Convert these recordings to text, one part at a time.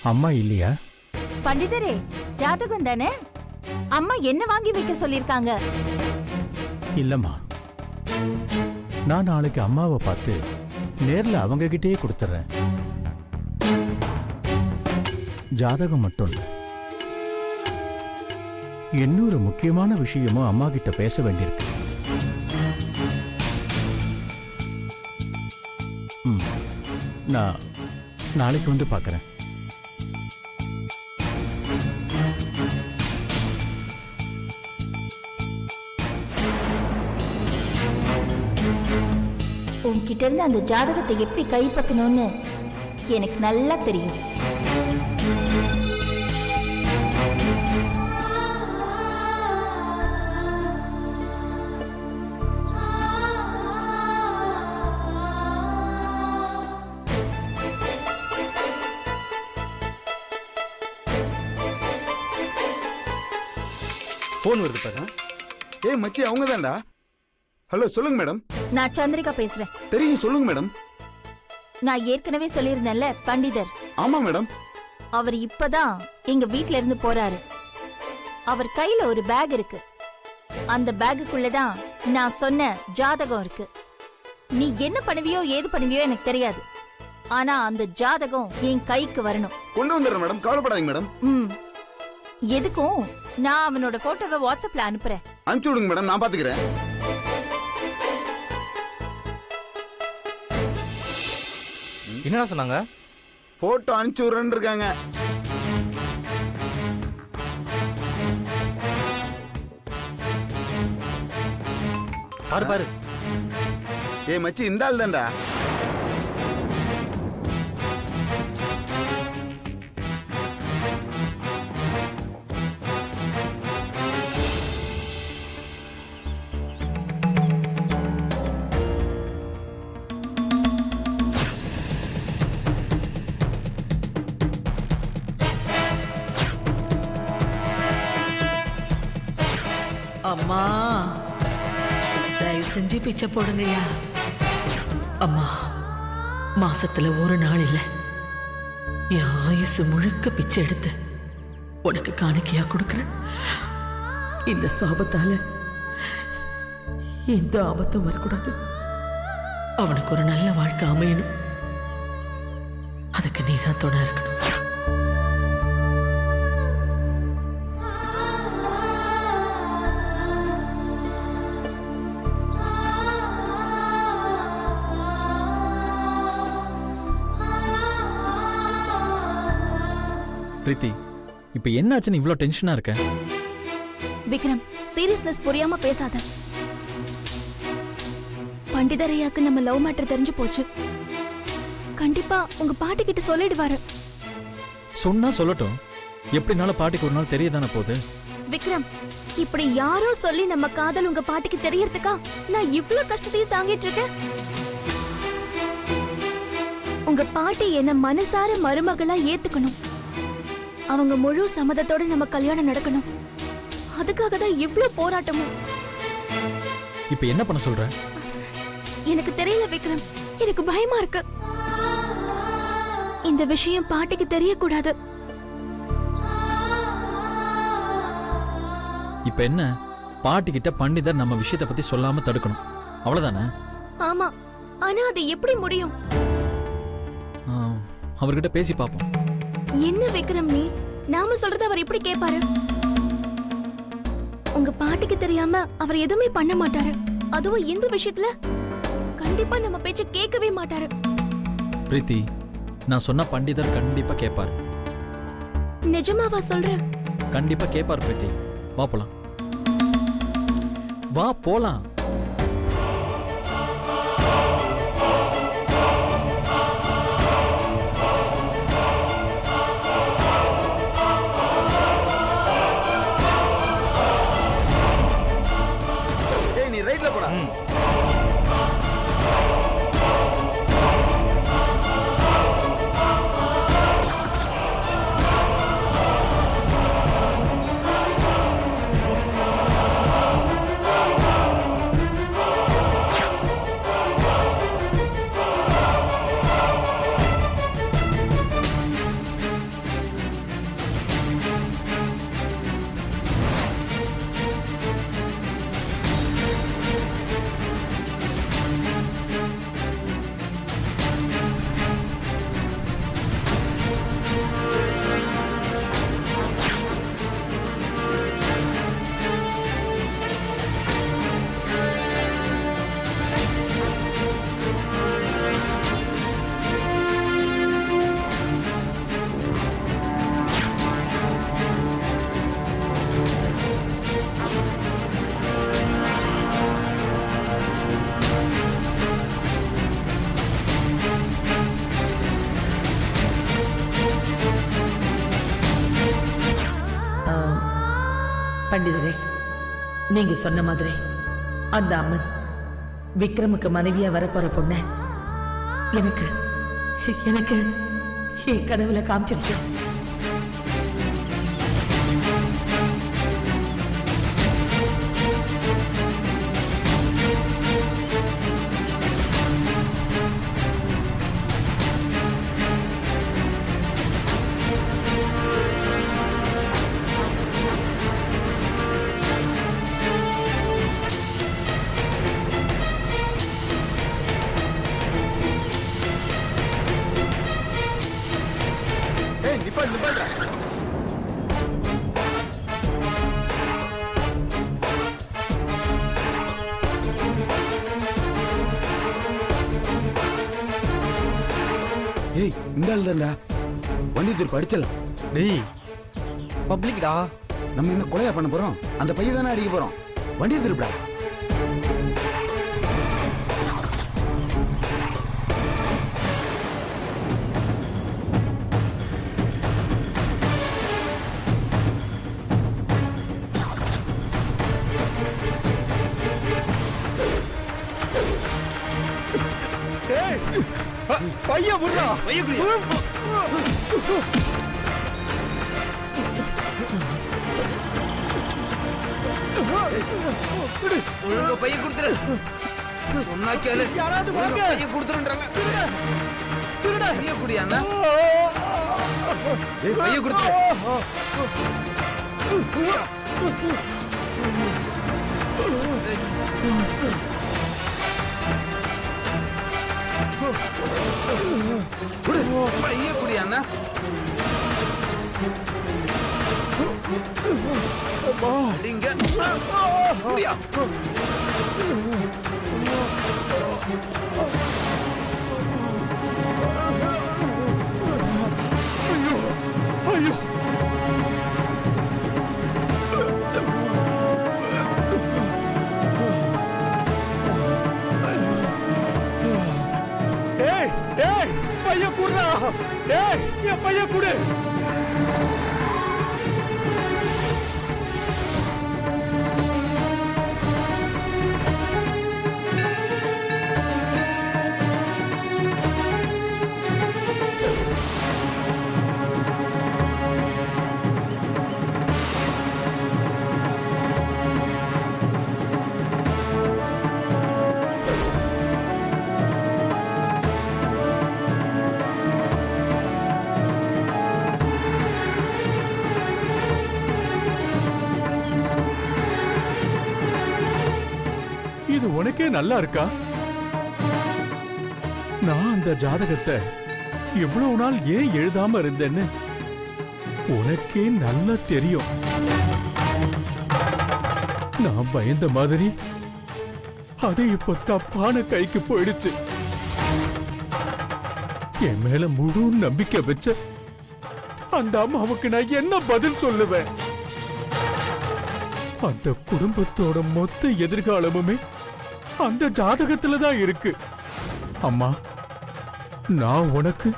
அம்மா இல்லையா? பண்டிதரே, ஜாதகம் தானே? அம்மா என்ன வாங்கி வைக்க சொல்லிருக்காங்க? இல்லம்மா, நான் நாளைக்கு அம்மாவை பார்த்து நேர்ல அவங்க கிட்டே கொடுத்துறேன். ஜாதகம் மட்டும் இல்ல, இன்னொரு முக்கியமான விஷயமும் அம்மா கிட்ட பேச வேண்டியிருக்கு. நான் நாளைக்கு வந்து பார்க்கறேன். உன்கிட்ட இருந்து அந்த ஜாதகத்தை எப்படி கைப்பற்றணும்னு எனக்கு நல்லா தெரியும். போன் வருது பாரு. ஏய் மச்சி, அவங்க தான்டா. ஹலோ, சொல்லுங்க மேடம். நான் சந்திரிகா பேசுறேன். தெரியும், சொல்லுங்க மேடம். நான் ஏற்கனவே சொல்லியிருந்தேன்ல, பண்டிதர். ஆமா மேடம். அவர் இப்பதான் எங்க வீட்ல இருந்து போறாரு. அவர் கையில ஒரு பேக் இருக்கு. அந்த பேக்குக்குள்ளதான் நான் சொன்ன ஜாதகம் இருக்கு. நீ என்ன பண்ணுவியோ ஏது பண்ணுவியோ எனக்கு தெரியாது. ஆனா அந்த ஜாதகம் என் கைக்கு வரணும். கொண்டு வந்துடுறேன் மேடம், கவலைப்படாதீங்க மேடம். எதுக்கும் நான் அவனோட போட்டோவை வாட்ஸ்அப்ல அனுப்புறேன். அனுப்பிச்சு விடுங்க மேடம், நான் பாத்துக்கிறேன். என்னடா சொன்னாங்க? போட்டோ அனுப்பிச்சு விடுறேன்னு இருக்காங்க. பாரு பாரு. ஏய் மச்சி, இந்த ஆள் தான்டா. அம்மா, தயவு செஞ்சு பிச்சை போடுங்கய்யா. அம்மா, மாசத்துல ஒரு நாள் இல்ல, என் ஆயுசு முழுக்க பிச்சை எடுத்து உனக்கு காணிக்கையா கொடுக்குறேன். இந்த சாபத்தால எந்த ஆபத்தும் வரக்கூடாது. அவனுக்கு ஒரு நல்ல வாழ்க்கை அமையணும். அதுக்கு நீதான் துணை இருக்கணும். பிரீத்தி, இப்ப என்ன ஆச்சுன்னு இவ்ளோ டென்ஷனா இருக்க? விக்ரம், சீரியஸ்னஸ் புரியாம பேசாத. பண்டிதரையாக்கு நம்ம லவ் மேட்டர் தெரிஞ்சு போச்சு. கண்டிப்பா உங்க பாட்டி கிட்ட சொல்லிடுவாரு. சொன்னா சொல்லட்டும், எப்படினாலும் பாட்டிக்கு ஒரு நாள் தெரியதானே போகுது. விக்ரம், இப்படி யாரோ சொல்லி நம்ம காதல் உங்க பாட்டிக்கு தெரியறதுக்கா நான் இவ்ளோ கஷ்டத்தையும் தாங்கிட்டு இருக்கேன். உங்க பாட்டி என்ன மனசார மருமகளா ஏத்துக்கணும். அவங்க முழு சம்மதத்தோட நம்ம கல்யாணம் நடக்கணும். அதுக்காக தான் இவ்ளோ போராட்டமும். இப்ப என்ன பண்ண சொல்ற? எனக்கு தெரியல விக்ரம், எனக்கு பயமா இருக்கு. இந்த விஷயம் பாட்டிக்கு தெரியக்கூடாது. இப்ப என்ன, பாட்டி கிட்ட பண்டிதர் நம்ம விஷயத்தை பத்தி சொல்லாம தடுக்கணும், அவ்வளவுதானே? ஆமா, ஆனா அது எப்படி முடியும்? அவர்கிட்ட பேசி பாப்போம். என்ன விக்ரம், நீ நாம சொல்றது அவர் எப்படி கேட்பாரு? உங்க பாட்டிக்கு தெரியாம அவர் எதுவுமே பண்ண மாட்டாரு. அதுவும் இந்த விஷயத்துல கண்டிப்பா நம்ம பேச்ச கேட்கவே மாட்டாரு. பிரீத்தி, நான் சொன்ன பண்டிதர் கண்டிப்பா கேட்பார். நிஜமாவா சொல்ற? கண்டிப்பா கேட்பார் பிரீத்தி. வா போலாம், வா போலாம். நீ ரைட்ல போடா. பண்டிதரே, நீங்க சொன்ன மாதிரி அந்த அம்மன் விக்ரமுக்கு மனைவியா வரப்போற பொண்ண எனக்கு எனக்கு என் கனவுல காமிச்சிருச்சு. ஏய் நிப்பாட்றா. ஏய் இந்த ஆள் தான்டா வண்டி திருப்பி அடிச்சலாம். டேய் பப்ளிக்டா. நம்ம என்ன கொலையா பண்ண போறோம்? அந்த பையன் தானே அடிக்க போறோம். வண்டியை திருப்பிடா. பையன் விடுறா. ஒழுங்கா பைய கொடுத்துரு. சொன்னா கேளு. யாராவது வாங்க. பைய கொடுத்துருன்றாங்க. திருட. பைய குடியாண்ணா. ஏய் பைய கொடுத்துரு. குடியா. பைய குடியாண்ணா. அடிங்க. குடியா. ஐயோ. ஏய் ஏய் பைய குடுறா. ஏய் என் பைய குடு. இது உனக்கே நல்லா இருக்கா? நான் அந்த ஜாதகத்தை இவ்வளவு நாள் ஏன் எழுதாம இருந்தேன்னு உனக்கே நல்லா தெரியும். நான் பயந்த மாதிரி அது இப்ப தப்பான கைக்கு போயிடுச்சு. என் மேல முழு நம்பிக்கை வச்ச அந்த அம்மாவுக்கு நான் என்ன பதில் சொல்லுவேன்? அந்த குடும்பத்தோட மொத்த எதிர்காலமுமே அந்த ஜாதகத்துல தான் இருக்கு. அம்மா, நான் உனக்கு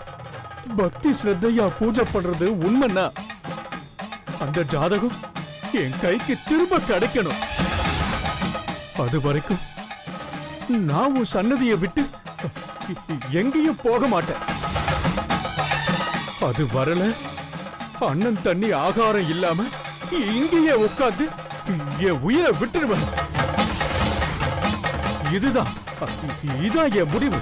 பக்தி ஸ்ரத்தையா பூஜை பண்றது உண்மைன்னா அந்த ஜாதகம் என் கைக்கு திரும்ப கிடைக்கணும். அது வரைக்கும் நான் உன் சன்னதியை விட்டு எங்கேயும் போக மாட்டேன். அது வரல, அண்ணன் தண்ணி ஆகாரம் இல்லாம இங்கேயே உட்கார்ந்து என் உயிரை விட்டுருவேன். இதான் என் முடிவு.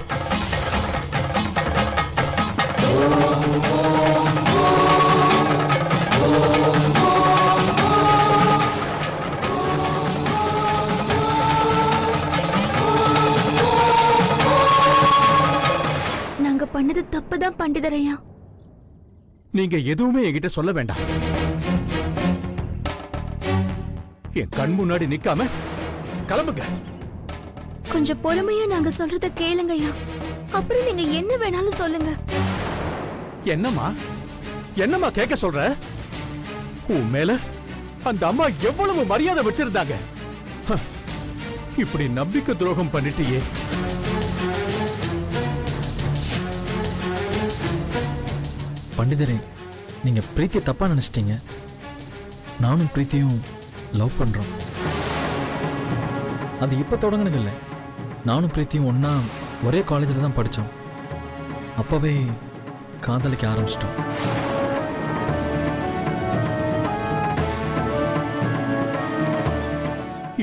நாங்க பண்ணது தப்புதான் பண்டிதரையா. நீங்க எதுவுமே என்கிட்ட சொல்ல வேண்டாம். என் கண் முன்னாடி நிக்காம கிளம்புங்க. கொஞ்சம் பொறுமையா நாங்க சொல்றத கேளுங்கய்யா. அப்புறம் நீங்க என்ன வேணாலும் சொல்லுங்க. என்னம்மா கேட்க சொல்ற? உன் மேல அந்த அம்மா எவ்வளவு மரியாதை வச்சிருந்தாங்க. இப்படி நம்பிக்கை துரோகம் பண்ணிட்டியே. பண்டிதரே, நீங்க பிரீத்தியை தப்பா நினைச்சிட்டீங்க. நானும் பிரீத்தியும் லவ் பண்றோம். அது இப்ப தொடங்குனது இல்லை. நானும் பிரீத்தியும் ஒண்ணா ஒரே காலேஜில் தான் படித்தோம். அப்பவே காதலிக்க ஆரம்பிச்சிட்டோம்.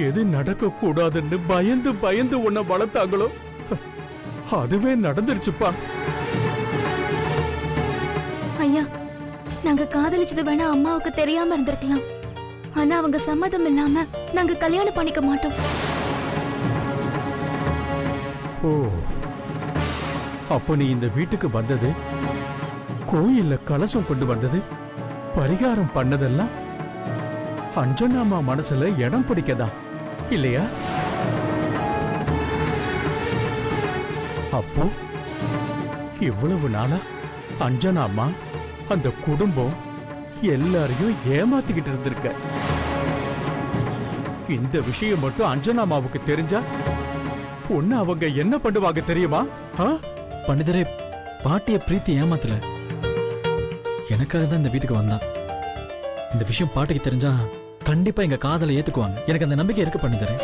எது நடக்க கூடாதுன்னு பயந்து பயந்து உன்னை வளர்த்தாங்களோ அதுவே நடந்துருச்சுப்பா. ஐயா, நாங்க காதலிச்சது வேணா அம்மாவுக்கு தெரியாம இருந்திருக்கலாம். ஆனா அவங்க சம்மதம் இல்லாம நாங்க கல்யாணம் பண்ணிக்க மாட்டோம். ஓ, அப்ப நீ இந்த வீட்டுக்கு வந்தது, கோயில்ல கலசம் கொண்டு வந்தது, பரிகாரம் பண்ணதெல்லாம் அஞ்சனாமா மனசுல இடம் பிடிக்கதா இல்லையா? அப்போ இவ்வளவு நாளா அஞ்சனாமா அந்த குடும்பம் எல்லாரையும் ஏமாத்திக்கிட்டு இருந்திருக்க. இந்த விஷயம் மட்டும் அஞ்சனாமாவுக்கு தெரிஞ்சா ஒண்ணு அவங்க என்ன பண்ணுவாங்க தெரியுமா? பண்டிதரே, பாட்டிய பிரீத்தி ஏமாத்தல. எனக்காக தான் இந்த வீட்டுக்கு வந்தான். இந்த விஷயம் பாட்டிக்கு தெரிஞ்சா கண்டிப்பா எங்க காதலை ஏத்துக்குவாங்க. எனக்கு அந்த நம்பிக்கை இருக்கு பண்டிதரே.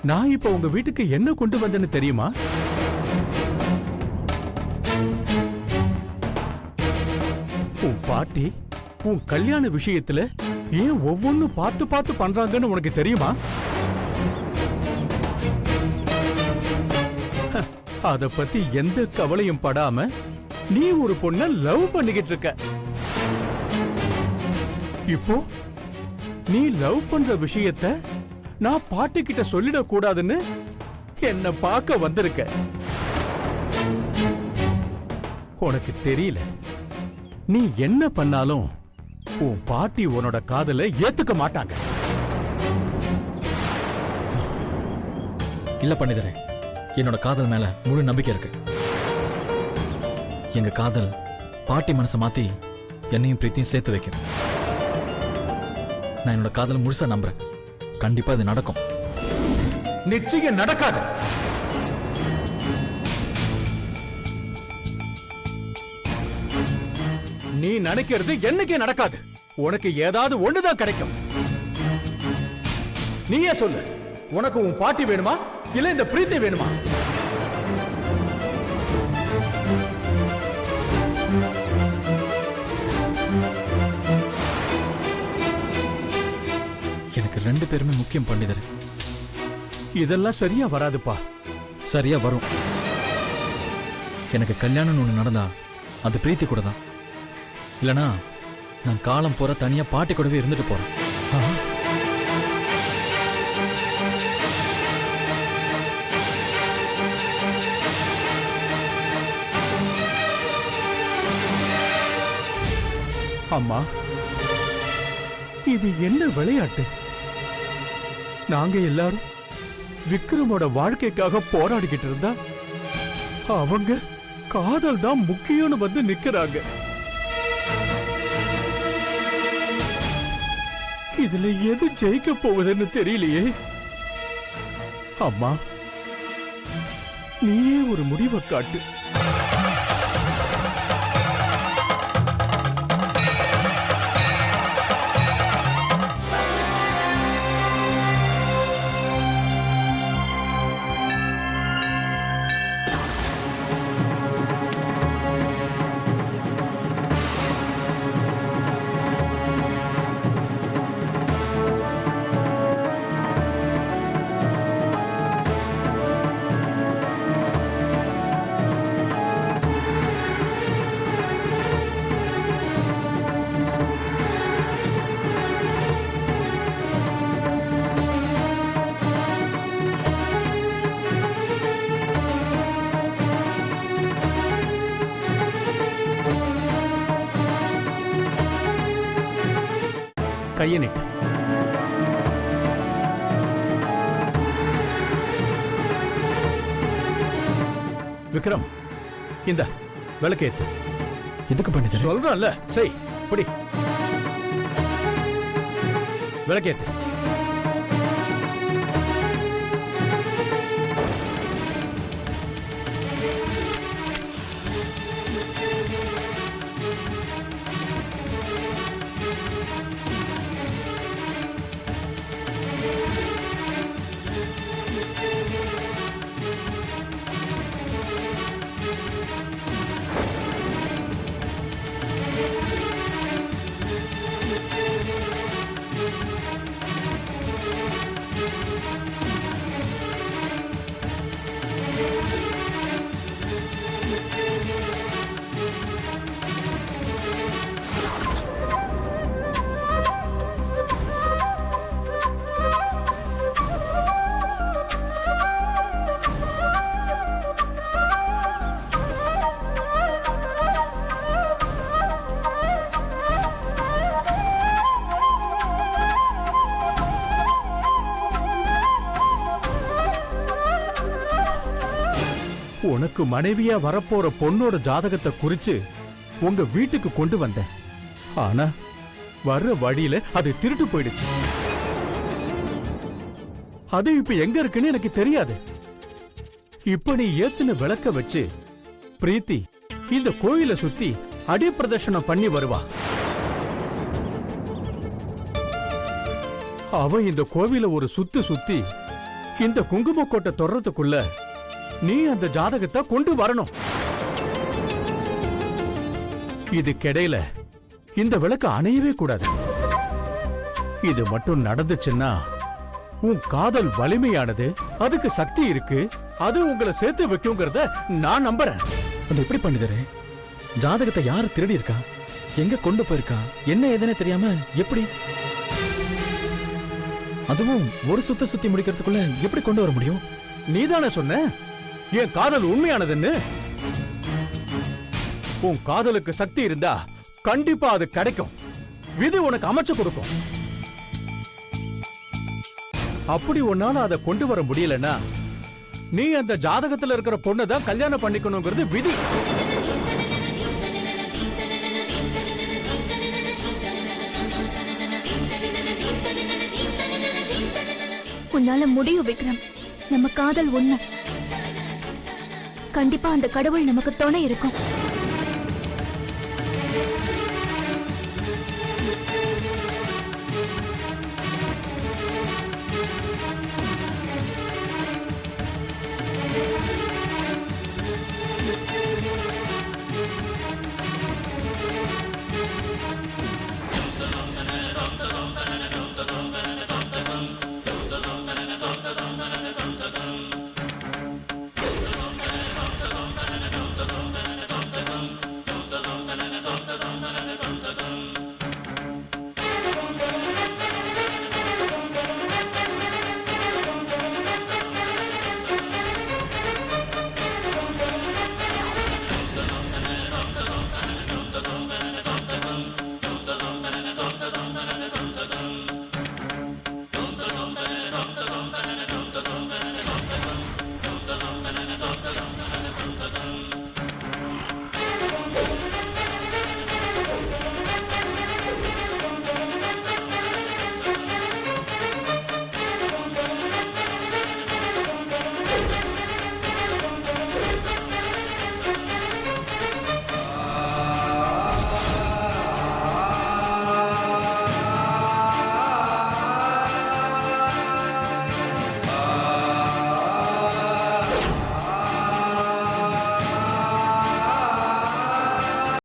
நான் இப்ப உங்க வீட்டுக்கு என்ன கொண்டு வந்தேன்னு தெரியுமா? உன் பாட்டி உன் கல்யாண விஷயத்துல ஏன் ஒவ்வொன்னும் பார்த்து பார்த்து பண்றாங்கன்னு உனக்கு தெரியுமா? அத பத்தி எந்த கவலையும் படாம நீ ஒரு பொண்ண லவ் பண்ணிக்கிட்டு இருக்க. இப்போ நீ லவ் பண்ற விஷயத்த நான் பாட்டி கிட்ட சொல்லிட கூடாதுன்னு என்ன பார்க்க வந்திருக்க. உனக்கு தெரியல, நீ என்ன பண்ணாலும் உன் பாட்டி உன்னோட காதலை ஏத்துக்க மாட்டாங்க. இல்ல பண்டிதரே, என்னோட காதல் மேல முழு நம்பிக்கை இருக்கு. எங்க காதல் பாட்டி மனசை மாத்தி என்னையும் பிரீத்தியும் சேர்த்து வைக்கும். நான் என்னோட காதலை முழுசா நம்புறேன். கண்டிப்பா இது நடக்கும். நிச்சயம் நடக்காது. நீ நினைக்கிறது என்னைக்கே நடக்காது. உனக்கு ஏதாவது ஒண்ணுதான் கிடைக்கும். நீயே சொல்லு, உனக்கு உன் பாட்டி வேணுமா இல்ல இந்த பிரீத்தி வேணுமா? எனக்கு ரெண்டு பேருமே முக்கியம் பண்டிதரே. இதெல்லாம் சரியா வராதுப்பா. சரியா வரும். எனக்கு கல்யாணம்னு ஒண்ணு நடந்தா அது பிரீத்தி கூட தான். இல்லனா நான் காலம் போற தனியா பாட்டி கூடவே இருந்துட்டு போறேன். அம்மா, இது என்ன விளையாட்டு? நாங்க எல்லாரும் விக்ரமோட வாழ்க்கைக்காக போராடிக்கிட்டு இருந்தா அவங்க காதல் தான் முக்கியம்னு வந்து நிக்கிறாங்க. இதுல எது ஜெயிக்க போகுதுன்னு தெரியலையே. அம்மா, நீயே ஒரு முடிவை காட்டு. கையை நீட்டு. விக்ரம், இந்த விளக்கேத்து. எதுக்கு பண்டிதரே? சொல்றேன்ல, செய். புடி, விளக்கேத்து. உனக்கு மனைவியா வரப்போற பொண்ணோட ஜாதகத்தை குறிச்சு உங்க வீட்டுக்கு கொண்டு வந்தேன். ஆனா வர்ற வழியில அது திருட்டு போயிடுச்சு. அது இப்ப எங்க இருக்குன்னு எனக்கு தெரியாது. இப்ப நீ ஏத்துன விளக்க வச்சு பிரீத்தி இந்த கோயில சுத்தி அடி பிரதர்ஷனம் பண்ணி வருவா. அவ இந்த கோவில ஒரு சுத்தி சுத்தி இந்த குங்குமக்கோட்டை தொடறதுக்குள்ள நீ அந்த ஜாதகத்தை கொண்டு வரணும். இதுக்கிடையில இந்த விளக்கு அணையவே கூடாது. இது மட்டும் நடந்துச்சுன்னா உன் காதல் வலிமையானது, அதுக்கு சக்தி இருக்கு, அது உங்களை சேர்த்து வைக்குங்கிறத நான் நம்புறேன். அது எப்படி பண்ணிதரே? ஜாதகத்தை யார் திருடி இருக்கா, எங்க கொண்டு போயிருக்கா, என்ன ஏதுன்னு தெரியாம எப்படி? அதுவும் ஒரு சுத்தி முடிக்கிறதுக்குள்ள எப்படி கொண்டு வர முடியும்? நீதானே சொன்ன என் காதல் உண்மையானதுன்னு. உன் காதலுக்கு சக்தி இருந்தா கண்டிப்பா அது கிடைக்கும். விதி உனக்கு அமைச்சு கொடுக்கும். அப்படி உன்னால அதை கொண்டு வர முடியலன்னா நீ அந்த ஜாதகத்துல இருக்கிற பொண்ணை தான் கல்யாணம் பண்ணிக்கணுங்கிறது விதி. உன்னால முடியும் விக்ரம். நம்ம காதல் உண்மை. கண்டிப்பா அந்த கடவுள் நமக்கு துணை இருக்கும்.